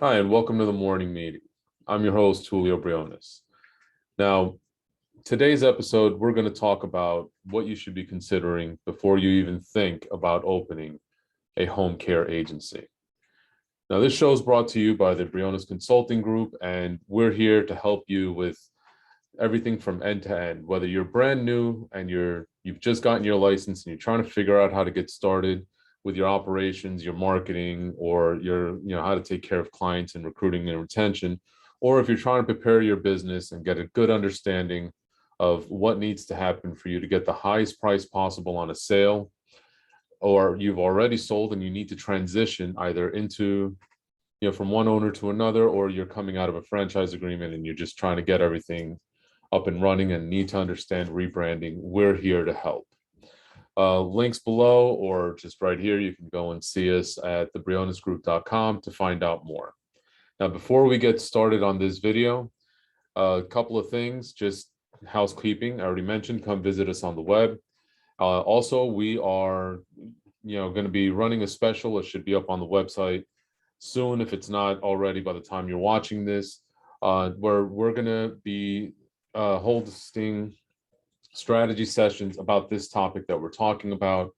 Hi, and welcome to the morning meeting. I'm your host, Julio Briones. Now, today's episode, we're going to talk about what you should be considering before you even think about opening a home care agency. Now, this show is brought to you by the Briones Consulting Group, and we're here to help you with everything from end to end. Whether you're brand new and you've just gotten your license and you're trying to figure out how to get started with your operations, your marketing, or how to take care of clients and recruiting and retention, or if you're trying to prepare your business and get a good understanding of what needs to happen for you to get the highest price possible on a sale, or you've already sold and you need to transition either into from one owner to another, or you're coming out of a franchise agreement and you're just trying to get everything up and running and need to understand rebranding, we're here to help. Links below or just right here, you can go and see us at thebrionesgroup.com to find out more. Now, before we get started on this video, a couple of things, just housekeeping. I already mentioned, come visit us on the web. Also, we are going to be running a special. It should be up on the website soon if it's not already by the time you're watching this, where we're going to be hosting strategy sessions about this topic that we're talking about.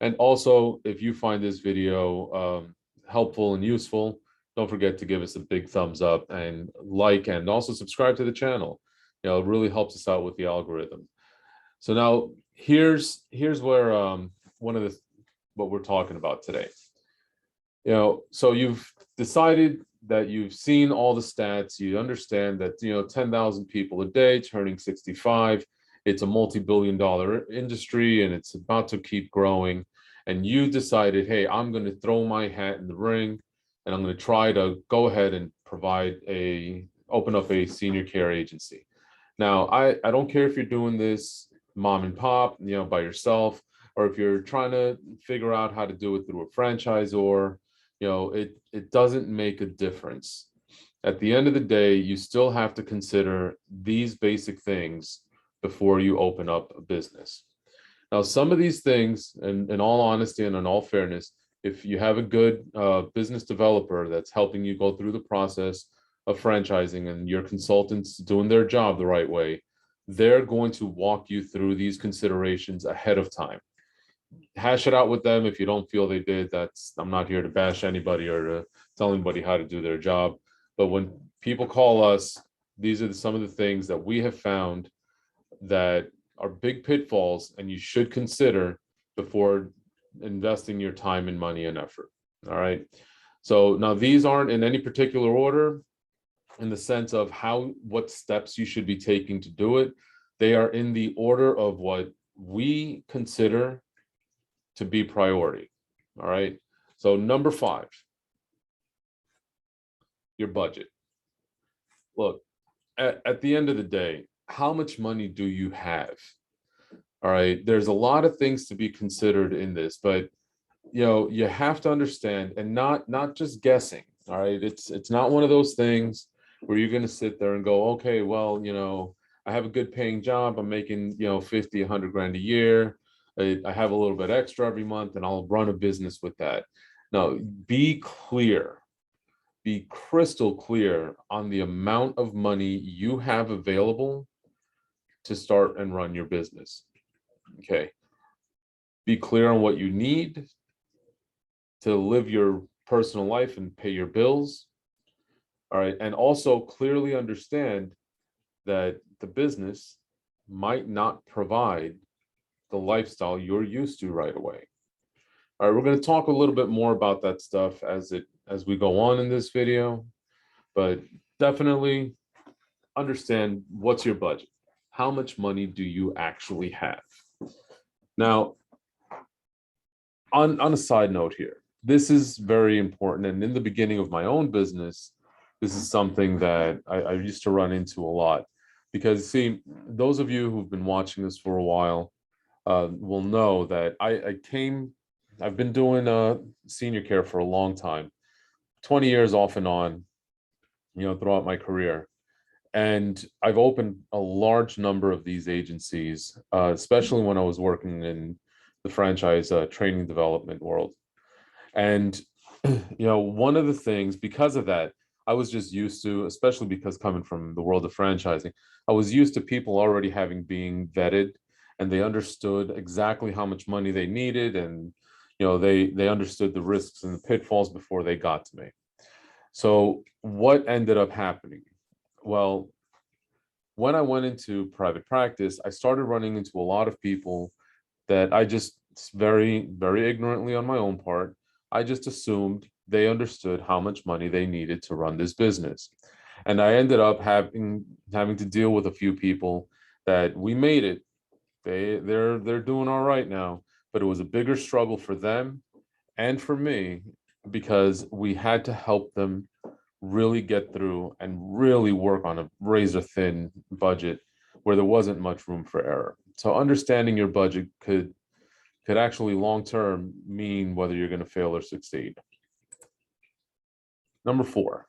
And also, if you find this video helpful and useful, don't forget to give us a big thumbs up and like, and also subscribe to the channel. It really helps us out with the algorithm. So now here's where one of what we're talking about today. So you've decided that you've seen all the stats, you understand that 10,000 people a day turning 65. It's a multi-billion-dollar industry and it's about to keep growing. And you decided, hey, I'm going to throw my hat in the ring and I'm going to try to go ahead and open up a senior care agency. Now, I don't care if you're doing this mom and pop, by yourself, or if you're trying to figure out how to do it through a franchisor, it doesn't make a difference. At the end of the day, you still have to consider these basic things before you open up a business. Now, some of these things, in all honesty and in all fairness, if you have a good business developer that's helping you go through the process of franchising and your consultants doing their job the right way, they're going to walk you through these considerations ahead of time. Hash it out with them if you don't feel they did. I'm not here to bash anybody or to tell anybody how to do their job. But when people call us, these are some of the things that we have found that are big pitfalls and you should consider before investing your time and money and effort. All right. So now these aren't in any particular order in the sense of what steps you should be taking to do it. They are in the order of what we consider to be priority. All right. So number 5, your budget. Look, at the end of the day, how much money do you have? All right. There's a lot of things to be considered in this, but you have to understand and not just guessing. All right. It's not one of those things where you're going to sit there and go, okay, well, I have a good paying job. I'm making, 50, 100 grand a year. I have a little bit extra every month and I'll run a business with that. No, be clear, be crystal clear on the amount of money you have available to start and run your business. Okay. Be clear on what you need to live your personal life and pay your bills. All right. And also clearly understand that the business might not provide the lifestyle you're used to right away. All right, we're going to talk a little bit more about that stuff as we go on in this video, but definitely understand what's your budget. How much money do you actually have? Now, on a side note here, this is very important. And in the beginning of my own business, this is something that I used to run into a lot because, see, those of you who've been watching this for a while will know that I've been doing senior care for a long time, 20 years off and on, throughout my career. And I've opened a large number of these agencies, especially when I was working in the franchise training development world. And, one of the things, because of that, I was just used to, especially because coming from the world of franchising, I was used to people already having being vetted, and they understood exactly how much money they needed, and they understood the risks and the pitfalls before they got to me. So what ended up happening? Well, when I went into private practice, I started running into a lot of people that I just very, very ignorantly on my own part, I just assumed they understood how much money they needed to run this business. And I ended up having to deal with a few people that we made it. They're doing all right now, but it was a bigger struggle for them and for me because we had to help them really get through and really work on a razor thin budget where there wasn't much room for error. So understanding your budget could actually long term mean whether you're going to fail or succeed. Number 4,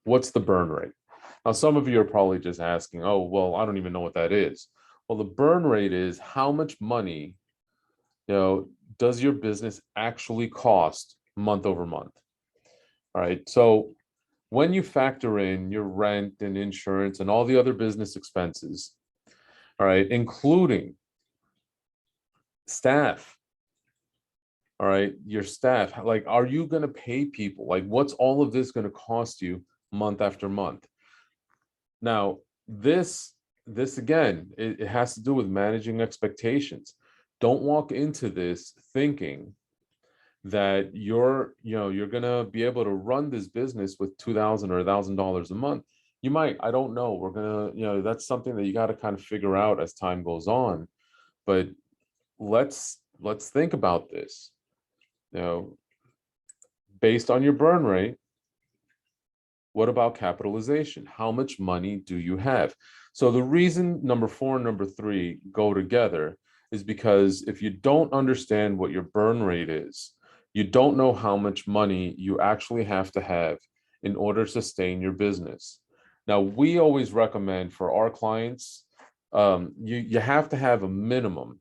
what's the burn rate? Now, some of you are probably just asking, oh, well, I don't even know what that is. Well, the burn rate is how much money, does your business actually cost month over month? All right. So when you factor in your rent and insurance and all the other business expenses, all right, including staff, all right, your staff, like, are you going to pay people? Like, what's all of this going to cost you month after month? Now, this again, it has to do with managing expectations. Don't walk into this thinking that you're going to be able to run this business with $2,000 or $1,000 a month. You might, I don't know. We're going to, that's something that you got to kind of figure out as time goes on. But let's think about this. Based on your burn rate, what about capitalization? How much money do you have? So the reason number 4 and number 3 go together is because if you don't understand what your burn rate is, you don't know how much money you actually have to have in order to sustain your business. Now, we always recommend for our clients, you have to have a minimum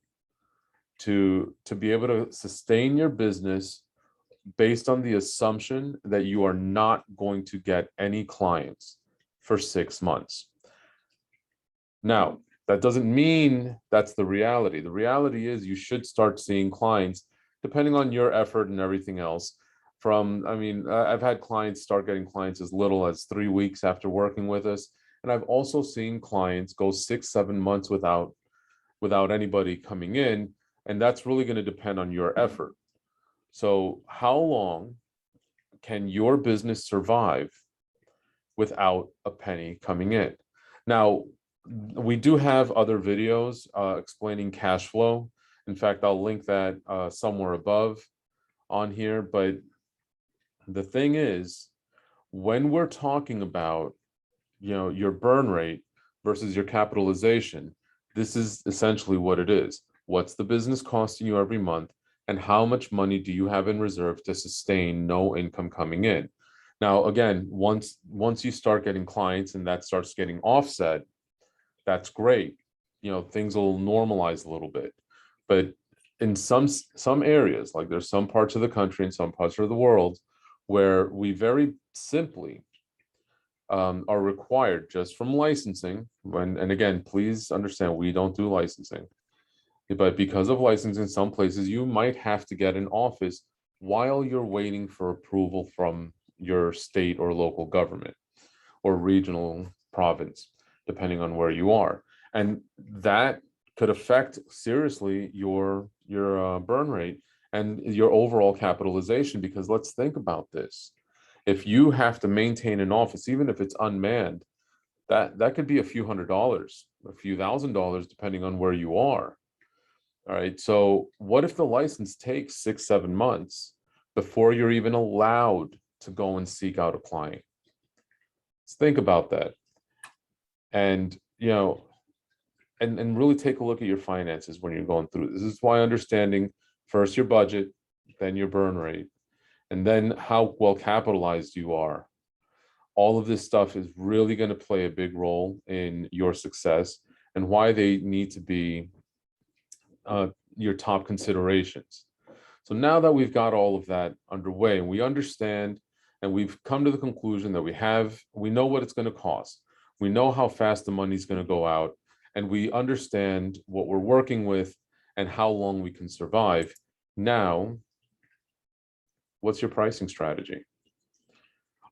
to be able to sustain your business based on the assumption that you are not going to get any clients for 6 months. Now, that doesn't mean that's the reality. The reality is you should start seeing clients, depending on your effort and everything else. I've had clients start getting clients as little as 3 weeks after working with us. And I've also seen clients go 6, 7 months without anybody coming in. And that's really going to depend on your effort. So how long can your business survive without a penny coming in? Now, we do have other videos explaining cash flow. In fact, I'll link that somewhere above on here. But the thing is, when we're talking about, your burn rate versus your capitalization, this is essentially what it is. What's the business costing you every month? And how much money do you have in reserve to sustain no income coming in? Now, again, once you start getting clients and that starts getting offset, that's great. Things will normalize a little bit. But in some areas, like there's some parts of the country and some parts of the world where we very simply are required just from licensing. And again, please understand, we don't do licensing. But because of licensing, some places you might have to get an office while you're waiting for approval from your state or local government or regional province, depending on where you are. And that could affect seriously your burn rate and your overall capitalization, because let's think about this. If you have to maintain an office, even if it's unmanned, that could be a few $100s, a few $1,000s, depending on where you are. All right. So what if the license takes 6, 7 months before you're even allowed to go and seek out a client? Let's think about that. And, and really take a look at your finances when you're going through this. This is why understanding first your budget, then your burn rate, and then how well capitalized you are. All of this stuff is really going to play a big role in your success and why they need to be your top considerations. So now that we've got all of that underway and we understand and we've come to the conclusion that we know what it's going to cost. We know how fast the money's going to go out, and we understand what we're working with and how long we can survive. Now, what's your pricing strategy?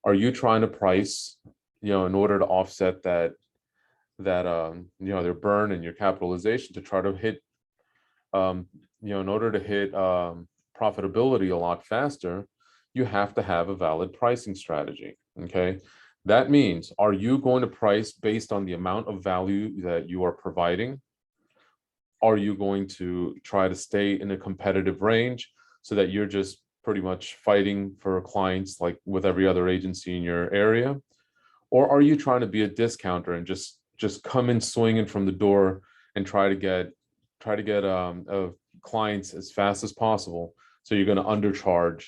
Are you trying to price, in order to offset their burn and your capitalization to try to hit, in order to hit profitability a lot faster, you have to have a valid pricing strategy. Okay. That means, are you going to price based on the amount of value that you are providing? Are you going to try to stay in a competitive range so that you're just pretty much fighting for clients like with every other agency in your area? Or are you trying to be a discounter and just come in swinging from the door and try to get clients as fast as possible, so you're going to undercharge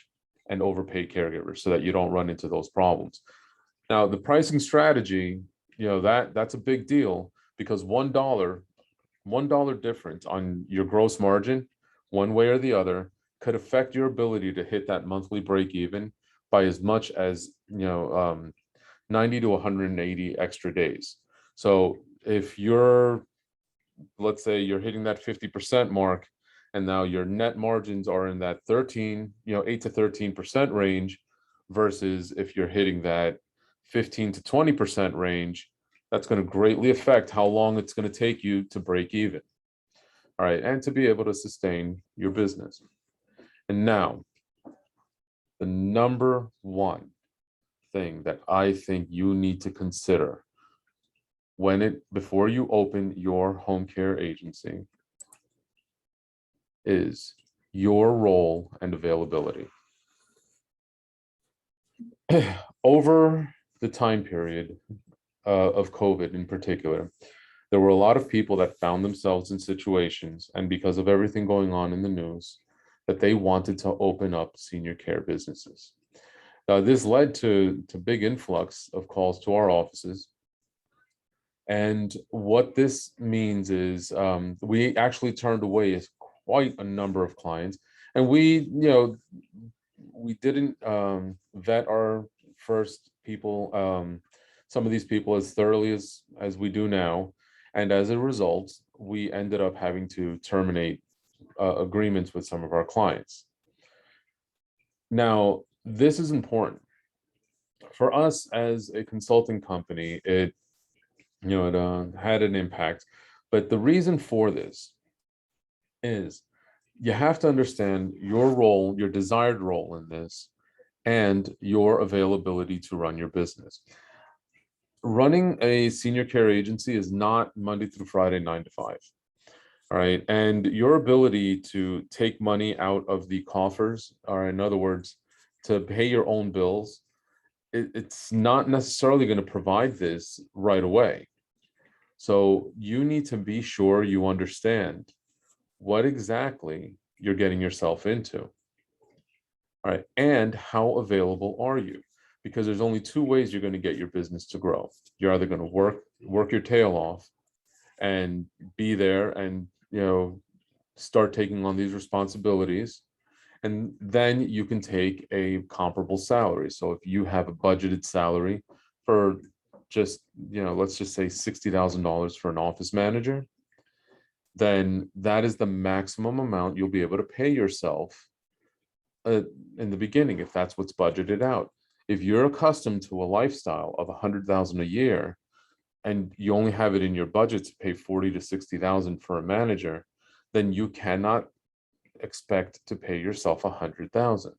and overpay caregivers so that you don't run into those problems? Now, the pricing strategy, that's a big deal, because $1 difference on your gross margin, one way or the other, could affect your ability to hit that monthly break even by as much as 90 to 180 extra days. So if let's say you're hitting that 50% mark, and now your net margins are in that 8 to 13% range, versus if you're hitting that 15 to 20% range, that's going to greatly affect how long it's going to take you to break even. All right, and to be able to sustain your business. And now, the number one thing that I think you need to consider before you open your home care agency is your role and availability. Over the time period of COVID in particular, there were a lot of people that found themselves in situations, and because of everything going on in the news, that they wanted to open up senior care businesses. This led to big influx of calls to our offices. And what this means is we actually turned away quite a number of clients, and we didn't vet our first people, some of these people, as thoroughly as we do now. And as a result, we ended up having to terminate agreements with some of our clients. Now, this is important. For us as a consulting company, it had an impact. But the reason for this is you have to understand your role, your desired role in this, and your availability to run your business. Running a senior care agency is not Monday through Friday, 9 to 5. All right. And your ability to take money out of the coffers, or in other words, to pay your own bills, it's not necessarily going to provide this right away. So you need to be sure you understand what exactly you're getting yourself into. All right. And how available are you? Because there's only two ways you're going to get your business to grow. You're either going to work your tail off and be there and, start taking on these responsibilities. And then you can take a comparable salary. So if you have a budgeted salary for just, let's just say $60,000 for an office manager, then that is the maximum amount you'll be able to pay yourself in the beginning, if that's what's budgeted out. If you're accustomed to a lifestyle of $100,000 a year, and you only have it in your budget to pay $40,000 to $60,000 for a manager, then you cannot expect to pay yourself $100,000.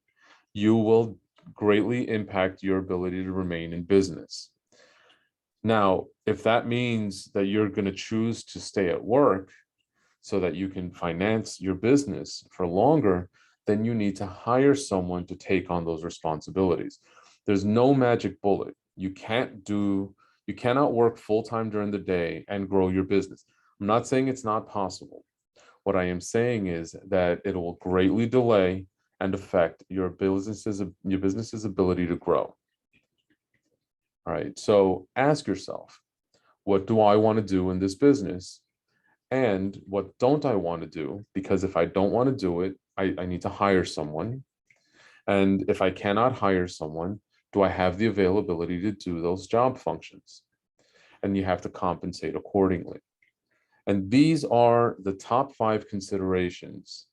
You will greatly impact your ability to remain in business. Now, if that means that you're going to choose to stay at work so that you can finance your business for longer, then you need to hire someone to take on those responsibilities. There's no magic bullet. You cannot work full-time during the day and grow your business. I'm not saying it's not possible. What I am saying is that it will greatly delay and affect your business's ability to grow. All right, so ask yourself, what do I want to do in this business? And what don't I want to do? Because if I don't want to do it, I need to hire someone. And if I cannot hire someone, Do I have the availability to do those job functions? And you have to compensate accordingly. And these are the top 5 considerations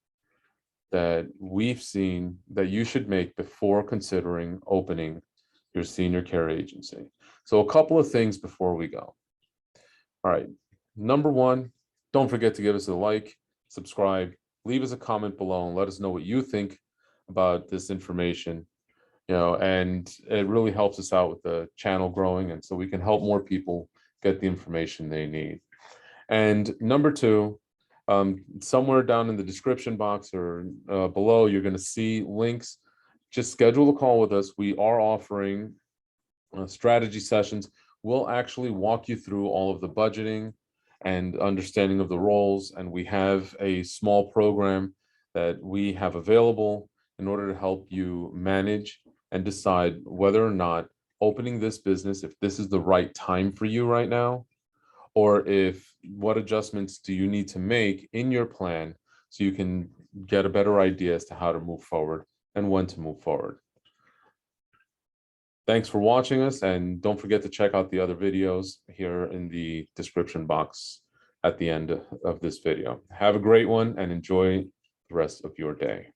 that we've seen that you should make before considering opening your senior care agency. So a couple of things before we go. All right. Number one, don't forget to give us a like, subscribe, leave us a comment below and let us know what you think about this information. And it really helps us out with the channel growing, and so we can help more people get the information they need. And number two, somewhere down in the description box or below, you're going to see links. Just schedule a call with us. We are offering strategy sessions. We'll actually walk you through all of the budgeting and understanding of the roles. And we have a small program that we have available in order to help you manage and decide whether or not opening this business, if this is the right time for you right now, or if what adjustments do you need to make in your plan so you can get a better idea as to how to move forward and when to move forward. Thanks for watching us, and don't forget to check out the other videos here in the description box at the end of this video. Have a great one and enjoy the rest of your day.